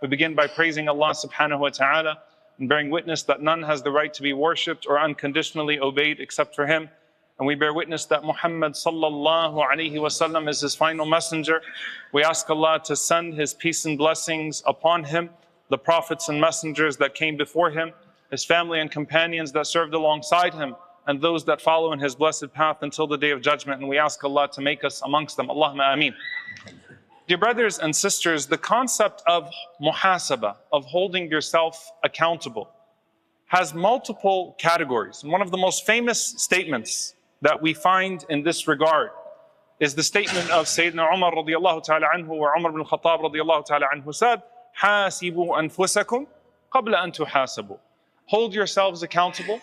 We begin by praising Allah subhanahu wa ta'ala and bearing witness that none has the right to be worshipped or unconditionally obeyed except for Him. And we bear witness that Muhammad sallallahu alayhi wasallam is His final messenger. We ask Allah to send His peace and blessings upon Him, the prophets and messengers that came before Him, His family and companions that served alongside Him, and those that follow in His blessed path until the day of judgment. And we ask Allah to make us amongst them. Allahumma ameen. Dear brothers and sisters, the concept of muhasabah, of holding yourself accountable, has multiple categories. And one of the most famous statements that we find in this regard is the statement of Sayyidina Umar radiallahu ta'ala anhu, or Umar ibn Khattab radiallahu ta'ala anhu said, "Hasibu anfusakum qabla an tuhasabu." Hold yourselves accountable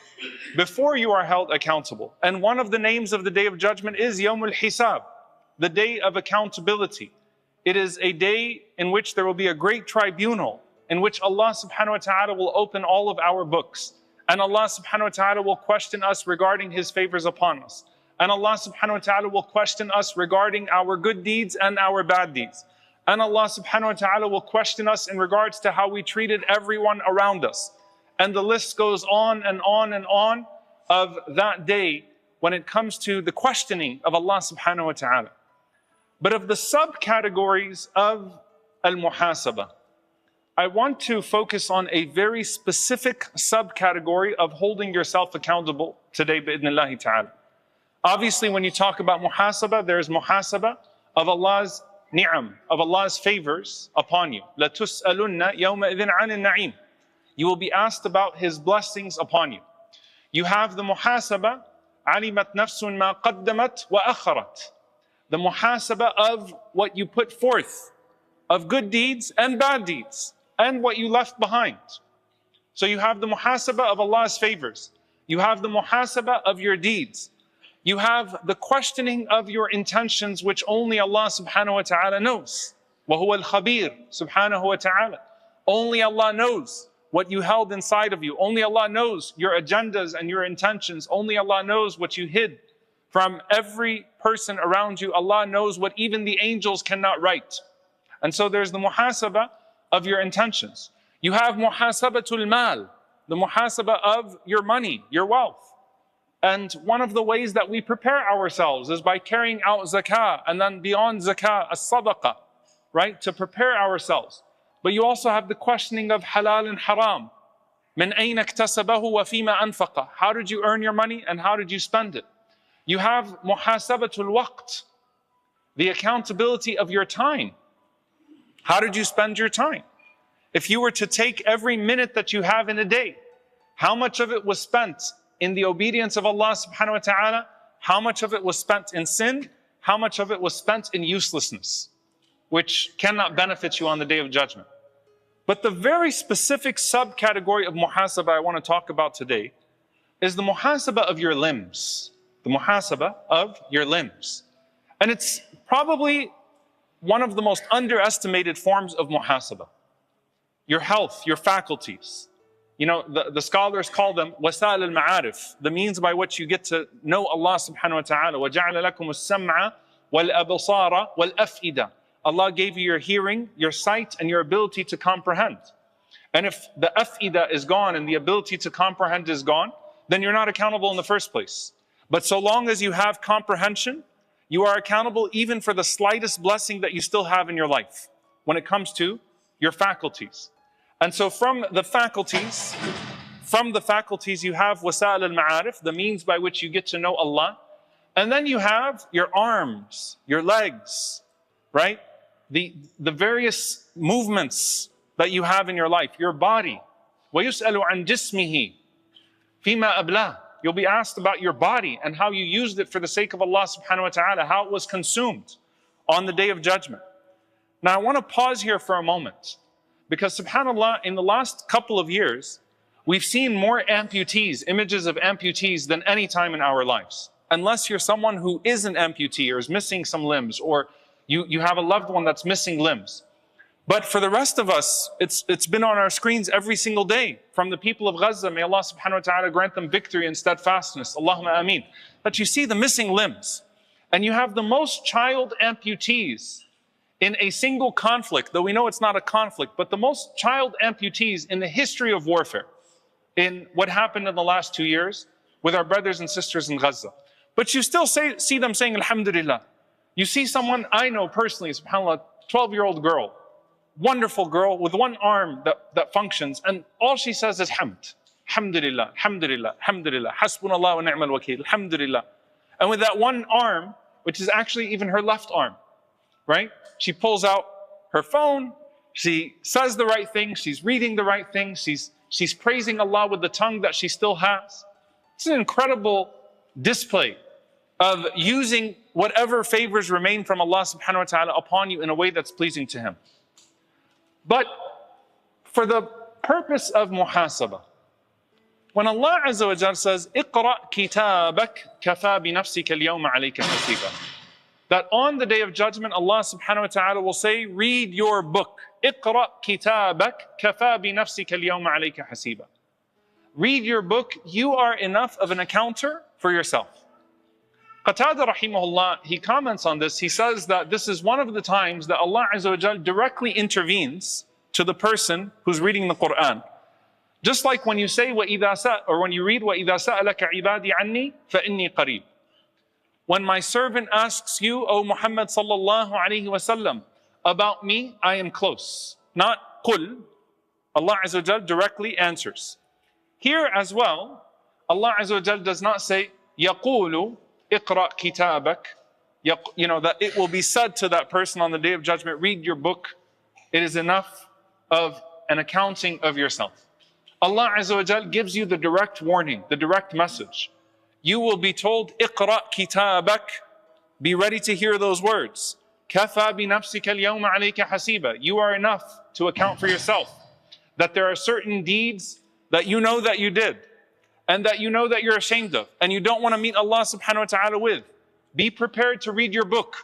before you are held accountable. And one of the names of the Day of Judgment is Yawmul Hisab, the Day of Accountability. It is a day in which there will be a great tribunal in which Allah subhanahu wa ta'ala will open all of our books. And Allah subhanahu wa ta'ala will question us regarding His favors upon us. And Allah subhanahu wa ta'ala will question us regarding our good deeds and our bad deeds. And Allah subhanahu wa ta'ala will question us in regards to how we treated everyone around us. And the list goes on and on and on of that day when it comes to the questioning of Allah subhanahu wa ta'ala. But of the subcategories of al-muhasabah, I want to focus on a very specific subcategory of holding yourself accountable today, bi'idhnillahi ta'ala. Obviously, when you talk about muhasabah, there is muhasabah of Allah's ni'am, of Allah's favors upon you. لَتُسْأَلُنَّ يَوْمَئِذٍ عَنِ النَّعِيمِ. You will be asked about His blessings upon you. You have the muhasabah, عَلِمَتْ نَفْسٌ مَا قَدَّمَتْ وَأَخَّرَتْ. The muhasabah of what you put forth, of good deeds and bad deeds, and what you left behind. So you have the muhasabah of Allah's favors. You have the muhasabah of your deeds. You have the questioning of your intentions, which only Allah subhanahu wa ta'ala knows. وَهُوَ الْخَبِيرُ subhanahu wa ta'ala. Only Allah knows what you held inside of you. Only Allah knows your agendas and your intentions. Only Allah knows what you hid from every person around you. Allah knows what even the angels cannot write. And so there's the muhasabah of your intentions. You have muhasabatul mal, the muhasabah of your money, your wealth. And one of the ways that we prepare ourselves is by carrying out zakah, and then beyond zakah, as-sadaqah, right? To prepare ourselves. But you also have the questioning of halal and haram. Min ayna iktasabahu wa fima anfaqa. How did you earn your money and how did you spend it? You have muhasabatul waqt, the accountability of your time. How did you spend your time? If you were to take every minute that you have in a day, how much of it was spent in the obedience of Allah subhanahu wa ta'ala? How much of it was spent in sin? How much of it was spent in uselessness, which cannot benefit you on the Day of Judgment? But the very specific subcategory of muhasabah I want to talk about today is the muhasabah of your limbs. The muhasabah of your limbs. And it's probably one of the most underestimated forms of muhasabah. Your health, your faculties. You know, the scholars call them wasa'il al-ma'arif, the means by which you get to know Allah subhanahu wa ta'ala. وَجَعَلَ لَكُمُ السَّمْعَ وَالْأَبْصَارَ وَالْأَفْئِدَةَ. Allah gave you your hearing, your sight, and your ability to comprehend. And if the af'idah is gone and the ability to comprehend is gone, then you're not accountable in the first place. But so long as you have comprehension, you are accountable even for the slightest blessing that you still have in your life when it comes to your faculties. And so from the faculties you have wasa'il al-ma'arif, the means by which you get to know Allah. And then you have your arms, your legs, right? The various movements that you have in your life, your body. وَيُسْأَلُ عَنْ جِسْمِهِ فِيمَا أَبْلَاهُ. You'll be asked about your body and how you used it for the sake of Allah subhanahu wa ta'ala, how it was consumed on the Day of Judgment. Now I want to pause here for a moment, because subhanAllah, in the last couple of years, we've seen more amputees, images of amputees than any time in our lives. Unless you're someone who is an amputee or is missing some limbs, or you have a loved one that's missing limbs. But for the rest of us, it's been on our screens every single day. From the people of Gaza, may Allah subhanahu wa ta'ala grant them victory and steadfastness. Allahumma ameen. But you see the missing limbs. And you have the most child amputees in a single conflict, though we know it's not a conflict, but the most child amputees in the history of warfare, in what happened in the last 2 years with our brothers and sisters in Gaza. But you still see them saying, Alhamdulillah. You see someone I know personally, subhanAllah, 12-year-old girl, wonderful girl with one arm that functions, and all she says is hamd. Alhamdulillah, alhamdulillah, alhamdulillah, hasbunallah wa ni'mal wakil, alhamdulillah. And with that one arm, which is actually even her left arm, right? She pulls out her phone, she says the right thing, she's reading the right thing, she's praising Allah with the tongue that she still has. It's an incredible display of using whatever favors remain from Allah subhanahu wa ta'ala upon you in a way that's pleasing to Him. But for the purpose of muhasabah, when Allah Azza wa Jal says, اقرأ كتابك كفى بنفسك اليوم عليك حسيبا, that on the day of judgment, Allah subhanahu wa ta'ala will say, read your book. اقرأ كتابك كفى بنفسك اليوم عليك حسيبا. Read your book, you are enough of an accounter for yourself. Qatada rahimahullah, he comments on this, he says that this is one of the times that Allah Azza wa Jal directly intervenes to the person who's reading the Quran. Just like when you say, or when you read, وَإِذَا سَأَلَكَ عِبَادِي عَنِّي فَإِنِّي قَرِيبٌ. When my servant asks you, O Muhammad sallallahu alayhi wa sallam, about me, I am close. Not قُل. Allah Azza wa Jal directly answers. Here as well, Allah Azza wa Jal does not say, يَقُولُ اقرأ كتابك, that it will be said to that person on the day of judgment, read your book. It is enough of an accounting of yourself. Allah Azza wa Jal gives you the direct warning, the direct message. You will be told, اقرأ كتابك, be ready to hear those words. كفى بنفسك اليوم عليك حسيبا. You are enough to account for yourself. That there are certain deeds that you know that you did, and that you know that you're ashamed of, and you don't want to meet Allah subhanahu wa ta'ala with. Be prepared to read your book.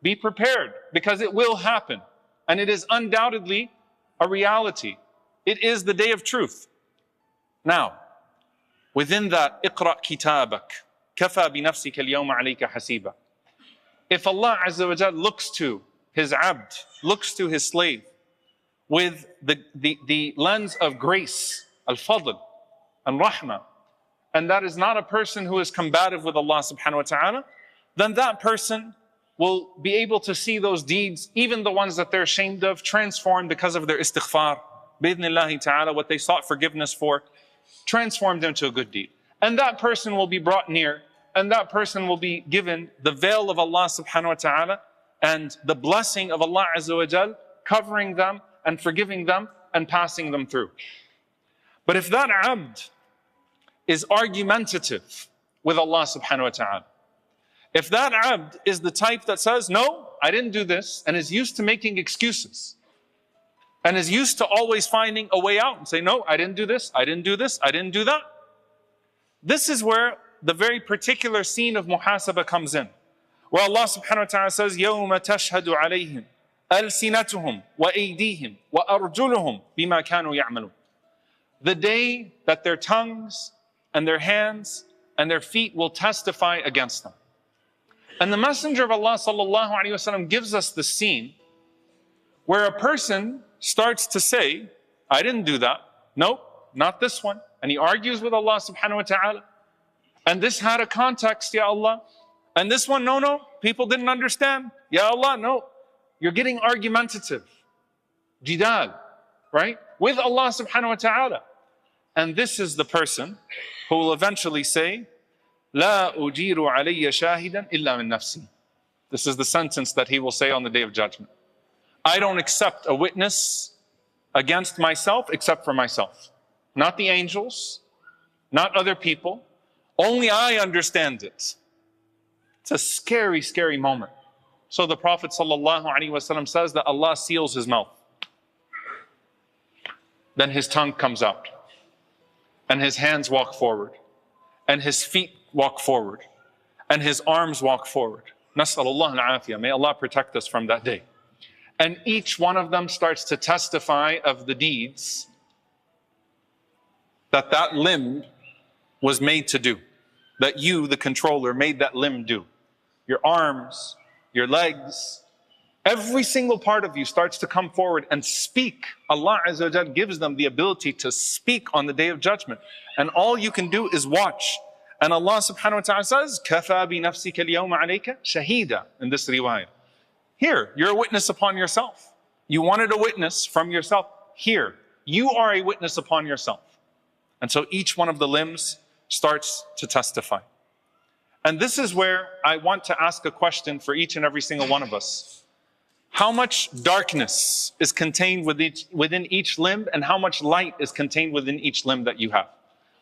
Be prepared, because it will happen. And it is undoubtedly a reality. It is the day of truth. Now, within that, اقرأ كتابك كفى بنفسك اليوم عليك حسيبا. If Allah Azza wa Jal looks to His abd, looks to His slave, with the lens of grace, al-fadl, and rahmah, and that is not a person who is combative with Allah subhanahu wa ta'ala, then that person will be able to see those deeds, even the ones that they're ashamed of, transformed because of their istighfar. Bi-idhnillahi ta'ala, what they sought forgiveness for, transformed into a good deed. And that person will be brought near, and that person will be given the veil of Allah subhanahu wa ta'ala and the blessing of Allah Azza wa Jal, covering them and forgiving them and passing them through. But if that abd is argumentative with Allah subhanahu wa ta'ala, if that abd is the type that says, no, I didn't do this, and is used to making excuses, and is used to always finding a way out and say, no, I didn't do this, I didn't do this, I didn't do that. This is where the very particular scene of muhasabah comes in, where Allah subhanahu wa ta'ala says, يَوْمَ تَشْهَدُ عَلَيْهِمْ أَلْسِنَتُهُمْ وَأَيْدِيهِمْ وَأَرْجُلُهُمْ بِمَا كَانُوا يَعْمَلُونَ. The day that their tongues and their hands and their feet will testify against them. And the Messenger of Allah sallallahu alaihi wasallam gives us the scene where a person starts to say, I didn't do that. Nope, not this one. And he argues with Allah subhanahu wa ta'ala. And this had a context, Ya Allah. And this one, no, people didn't understand. Ya Allah, no. You're getting argumentative. Jidal, right? With Allah subhanahu wa ta'ala. And this is the person who will eventually say, لا أجير علي شاهدا إلا من نفسي. This is the sentence that he will say on the day of judgment. I don't accept a witness against myself except for myself. Not the angels, not other people. Only I understand it. It's a scary, scary moment. So the Prophet ﷺ says that Allah seals his mouth. Then his tongue comes out. And his hands walk forward. And his feet walk forward. And his arms walk forward. Nas'alullah al-afiyah. May Allah protect us from that day. And each one of them starts to testify of the deeds that that limb was made to do. That you, the controller, made that limb do. Your arms, your legs, Every single part of you starts to come forward and speak. Allah Azza wa Jal gives them the ability to speak on the Day of Judgment. And all you can do is watch. And Allah subhanahu wa ta'ala says, كَفَى بِنَفْسِكَ الْيَوْمَ عَلَيْكَ شَهِيدًا, in this riwayah. Here, you're a witness upon yourself. You wanted a witness from yourself. Here, you are a witness upon yourself. And so each one of the limbs starts to testify. And this is where I want to ask a question for each and every single one of us. How much darkness is contained within each limb, and how much light is contained within each limb that you have?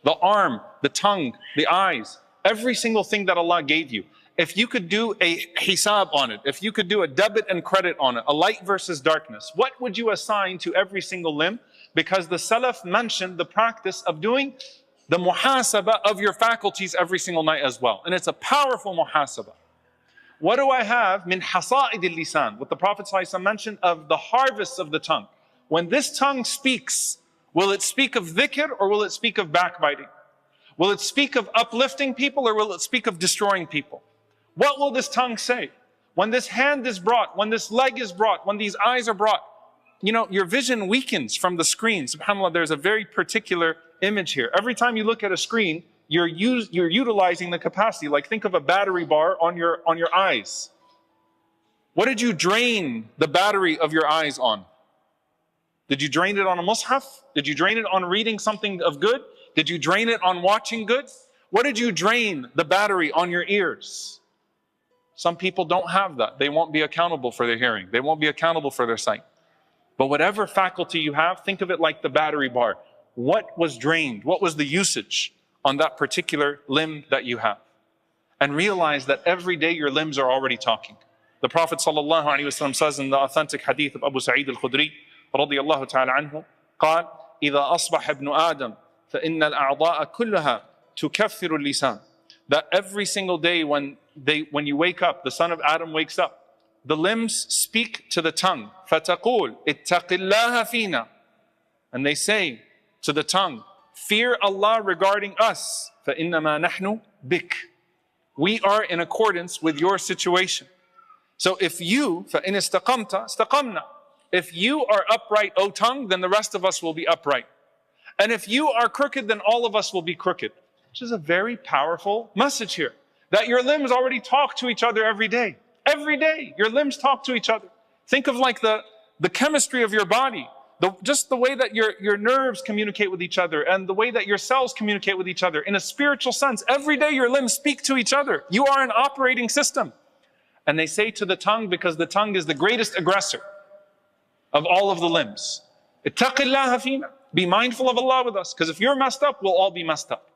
The arm, the tongue, the eyes, every single thing that Allah gave you. If you could do a hisab on it, if you could do a debit and credit on it, a light versus darkness, what would you assign to every single limb? Because the Salaf mentioned the practice of doing the muhasabah of your faculties every single night as well. And it's a powerful muhasabah. What do I have? Min hasa'id al-lisan. What the Prophet ﷺ mentioned of the harvests of the tongue. When this tongue speaks, will it speak of dhikr or will it speak of backbiting? Will it speak of uplifting people or will it speak of destroying people? What will this tongue say? When this hand is brought, when this leg is brought, when these eyes are brought, you know, your vision weakens from the screen. SubhanAllah, there's a very particular image here. Every time you look at a screen, you're utilizing the capacity. Like think of a battery bar on your eyes. What did you drain the battery of your eyes on? Did you drain it on a mushaf? Did you drain it on reading something of good? Did you drain it on watching good? What did you drain the battery on your ears? Some people don't have that. They won't be accountable for their hearing. They won't be accountable for their sight. But whatever faculty you have, think of it like the battery bar. What was drained? What was the usage on that particular limb that you have? And realize that every day your limbs are already talking. The Prophet ﷺ says in the authentic hadith of Abu Sa'id al-Khudri رضي الله تعالى عنه قال إذا أصبح ابن آدم فإن الأعضاء كلها تكفر اللسان. That every single day when you wake up, the son of Adam wakes up, the limbs speak to the tongue. فَتَقُولْ اتَّقِ اللَّهَ فِينَا. And they say to the tongue, fear Allah regarding us. فَإِنَّمَا نَحْنُ بِكْ. We are in accordance with your situation. So if you, فَإِنِ اسْتَقَمْتَ اسْتَقَمْنَا. If you are upright, O tongue, then the rest of us will be upright. And if you are crooked, then all of us will be crooked. Which is a very powerful message here. That your limbs already talk to each other every day. Every day, your limbs talk to each other. Think of like the chemistry of your body. Just the way that your nerves communicate with each other and the way that your cells communicate with each other. In a spiritual sense, every day your limbs speak to each other. You are an operating system. And they say to the tongue, because the tongue is the greatest aggressor of all of the limbs. اتَّقِ اللَّهَ فِينَا. Be mindful of Allah with us. Because if you're messed up, we'll all be messed up.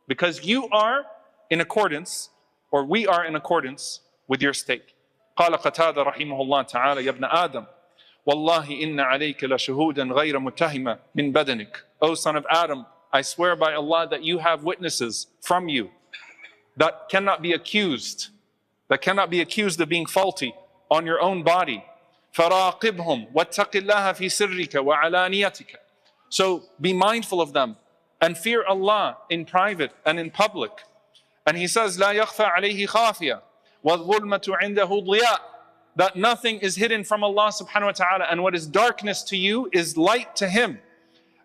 Because you are in accordance, or we are in accordance with your state. قال قتادة رحمه الله تعالى يا ابن آدم والله إن عليك لشهودا غير متهمة من بدنك. O son of Adam, I swear by Allah that you have witnesses from you that cannot be accused, of being faulty on your own body. فراقبهم واتق الله في سرك وعلانيتك. So be mindful of them and fear Allah in private and in public. And he says لا يخفى عليه خافية وَالظُّلْمَةُ عِنْدَهُ ضِيَاءٌ. That nothing is hidden from Allah subhanahu wa ta'ala, and what is darkness to you is light to Him.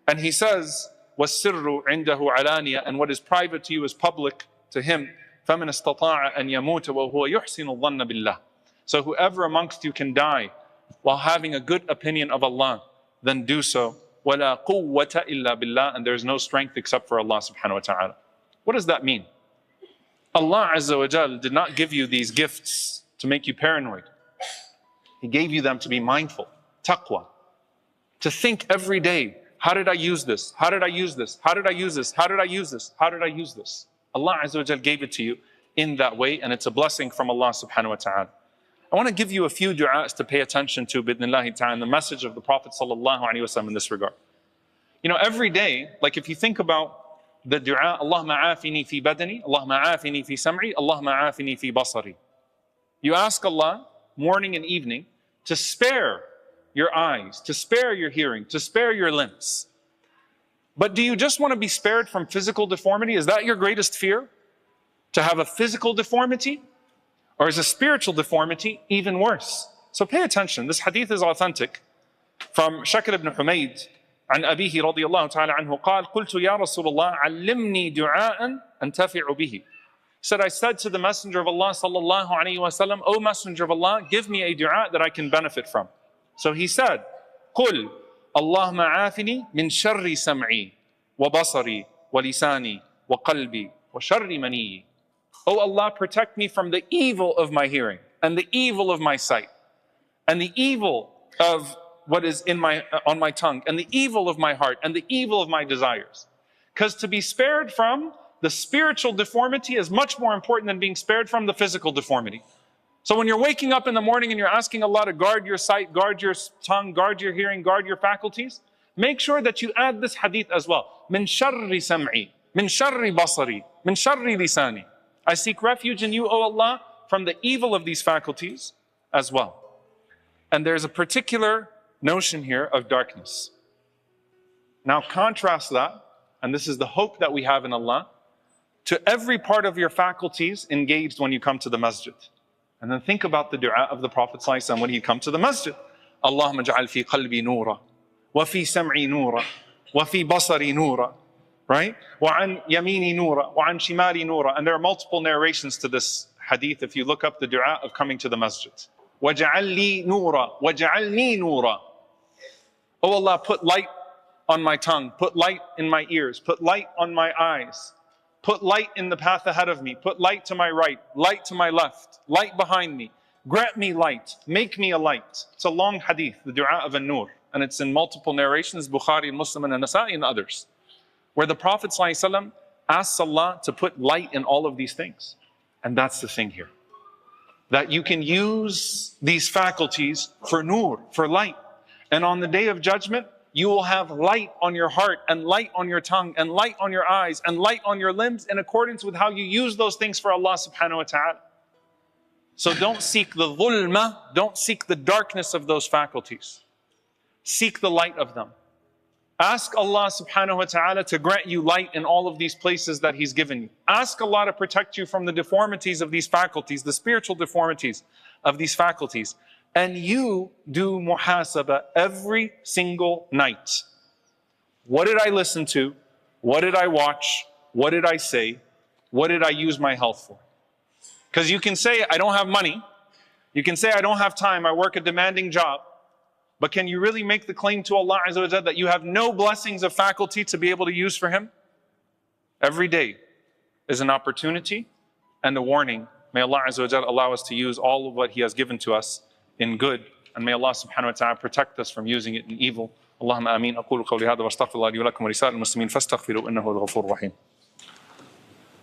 And He says, وَالسِّرُّ عِنْدَهُ عَلَانِيَةٌ. And what is private to you is public to Him. فَمَنْ اسْتَطَاعَ أَنْ يَمُوتَ وَهُوَ يُحْسِنُ الظَّنَّ بِاللَّهِ. So whoever amongst you can die while having a good opinion of Allah, then do so. وَلَا قُوَّةَ إِلَّا بِاللَّهِ. And there is no strength except for Allah subhanahu wa ta'ala. What does that mean? Allah Azza wa Jal did not give you these gifts to make you paranoid. He gave you them to be mindful, taqwa. To think every day, how did I use this? How did I use this? How did I use this? How did I use this? How did I use this? Allah Azza wa Jal gave it to you in that way, and it's a blessing from Allah subhanahu wa ta'ala. I want to give you a few du'as to pay attention to, bidnillahi ta'ala, the message of the Prophet sallallahu alaihi wasallam in this regard. You know, every day, like if you think about the dua, Allahumma afini fi badani, Allahumma afini fi sam'i, Allahumma afini fi basari. You ask Allah morning and evening to spare your eyes, to spare your hearing, to spare your limbs. But do you just want to be spared from physical deformity? Is that your greatest fear? To have a physical deformity? Or is a spiritual deformity even worse? So pay attention. This hadith is authentic from Shakir ibn Humayd عن أبيه رضي الله تعالى عنه قال قلت يا رسول الله علمني دعاء أنتفع به. Said, I said to the Messenger of Allah sallallahu alayhi wa sallam, O Messenger of Allah, give me a dua that I can benefit from. So he said, قل اللهم عافني من شر سمعي وبصري ولساني وقلبي وشر مني. O Allah, protect me from the evil of my hearing and the evil of my sight and the evil of what is on my tongue and the evil of my heart and the evil of my desires. Because to be spared from the spiritual deformity is much more important than being spared from the physical deformity. So when you're waking up in the morning and you're asking Allah to guard your sight, guard your tongue, guard your hearing, guard your faculties, make sure that you add this hadith as well. من شر سمعي, من شر بصري, من شر لساني. I seek refuge in you, O Allah, from the evil of these faculties as well. And there's a particular notion here of darkness. Now contrast that, and this is the hope that we have in Allah, to every part of your faculties engaged when you come to the masjid. And then think about the dua of the Prophet ﷺ when he'd come to the masjid. Allahumma ja'al fi qalbi noora, wa fi sam'i noora, wa fi basari noora. Right? Wa an yamini noora, wa an shimali noora. And there are multiple narrations to this hadith if you look up the dua of coming to the masjid. Wa ja'al li noora, wa ja'alni noora. Oh Allah, put light on my tongue, put light in my ears, put light on my eyes, put light in the path ahead of me, put light to my right, light to my left, light behind me. Grant me light, make me a light. It's a long hadith, the dua of an-nur, and it's in multiple narrations, Bukhari, Muslim, and Nasa'i, and others, where the Prophet ﷺ asks Allah to put light in all of these things. And that's the thing here, that you can use these faculties for nur, for light. And on the day of judgment, you will have light on your heart and light on your tongue and light on your eyes and light on your limbs in accordance with how you use those things for Allah subhanahu wa ta'ala. So don't seek the dhulma, don't seek the darkness of those faculties. Seek the light of them. Ask Allah subhanahu wa ta'ala to grant you light in all of these places that He's given you. Ask Allah to protect you from the deformities of these faculties, the spiritual deformities of these faculties. And you do muhasabah every single night. What did I listen to? What did I watch? What did I say? What did I use my health for? Because you can say, I don't have money. You can say, I don't have time. I work a demanding job. But can you really make the claim to Allah Azza wa Jalla that you have no blessings of faculty to be able to use for Him? Every day is an opportunity and a warning. May Allah Azza wa Jalla allow us to use all of what He has given to us in good, and may Allah subhanahu wa ta'ala protect us from using it in evil. Allahumma ameen. أقول قولي هذا واستغفر الله لي ولكم ولسائر المسلمين فاستغفروا إنه هو الغفور الرحيم.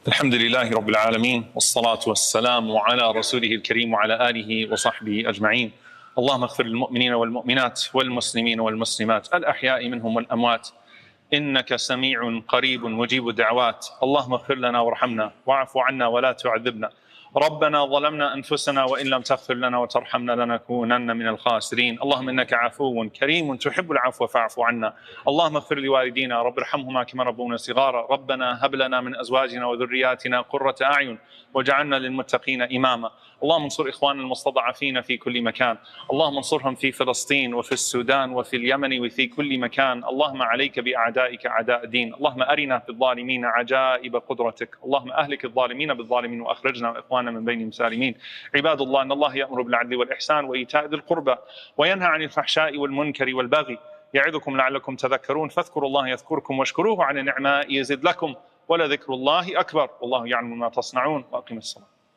الحمد لله رب العالمين والصلاة والسلام على رسوله الكريم وعلى آله وصحبه أجمعين. اللهم اغفر للمؤمنين والمؤمنات والمسلمين والمسلمات الأحياء منهم والأموات إنك سميع قريب مجيب الدعوات. اللهم اغفر لنا وارحمنا واعف عنا ولا تعذبنا. ربنا ظلمنا أنفسنا وإن لم تغفر لنا وترحمنا لنكونن من الخاسرين. اللهم إنك عفو كريم تحب العفو فاعف عنا. اللهم اغفر لوالدينا رب ارحمهما كما ربونا صغارا. ربنا هب لنا من أزواجنا وذرياتنا قرة أعين واجعلنا للمتقين إماما. اللهم انصر إخواننا المستضعفين في كل مكان. اللهم انصرهم في فلسطين وفي السودان وفي اليمن وفي كل مكان. اللهم عليك بأعدائك أعداء الدين. اللهم أرنا في الظالمين عجائب قدرتك. اللهم أهلك الظالمين بالظالمين وأخرجنا وإخواننا من بينهم سالمين. عباد الله إن الله يأمر بالعدل والإحسان وإيتاء ذي القربى وينهى عن الفحشاء والمنكر والبغي يعظكم لعلكم تذكرون فاذكروا الله يذكركم واشكروه على نعمائه يزد لكم ولذكر الله أكبر والله يعلم ما تصنعون وأقم الصلاة.